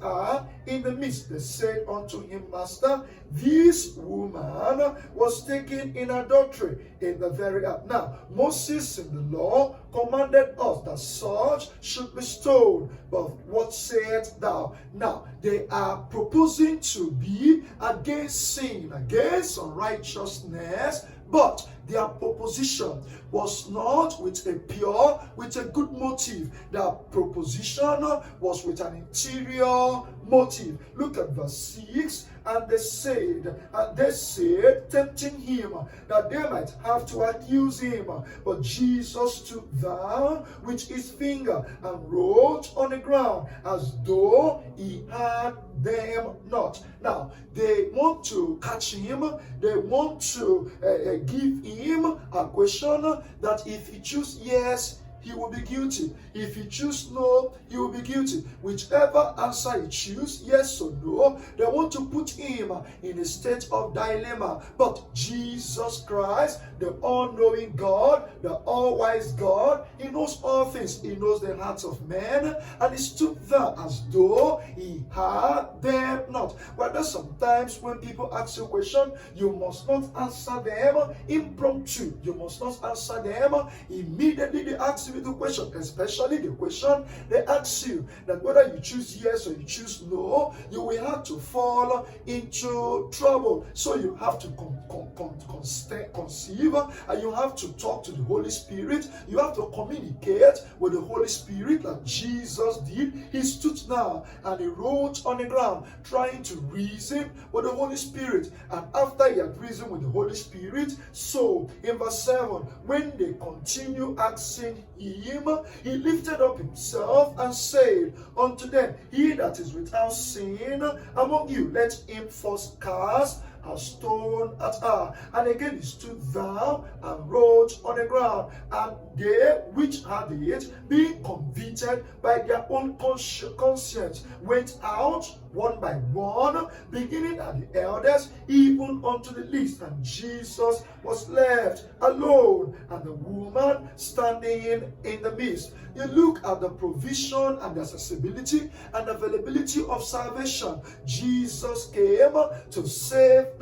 her in the midst. They said unto him, Master, this woman was taken in adultery in the very act. Now, Moses in the law commanded us that such should be stoned. But what sayest thou? Now, they are proposing to be against sin, against unrighteousness, but their proposition was not with a good motive. Their proposition was with an interior motive. Look at verse 6. And they said, tempting him, that they might have to accuse him. But Jesus stood down with his finger and wrote on the ground as though he had them not. Now, they want to catch him. They want to give him a question that if he chooses yes, he will be guilty. If he chooses no, he will be guilty. Whichever answer he chooses, yes or no, they want to put him in a state of dilemma. But Jesus Christ, the all-knowing God, the all-wise God, he knows all things. He knows the hearts of men, and he stood there as though he had them not. But sometimes when people ask you a question, you must not answer them impromptu. You must not answer them immediately they ask you the question, especially the question they ask you that whether you choose yes or you choose no, you will have to fall into trouble. So you have to conceive, and you have to talk to the Holy Spirit. You have to communicate with the Holy Spirit like Jesus did. He stood now and he wrote on the ground, trying to reason with the Holy Spirit. And after he had reasoned with the Holy Spirit, so in verse 7, when they continue asking him, he lifted up himself and said unto them, He that is without sin among you, let him first cast a stone at her. And again he stood down and wrote on the ground. And they which had it, being convicted by their own conscience, went out one by one, beginning at the eldest, even unto the least. And Jesus was left alone, and the woman standing in the midst. You look at the provision and the accessibility and availability of salvation. Jesus came to save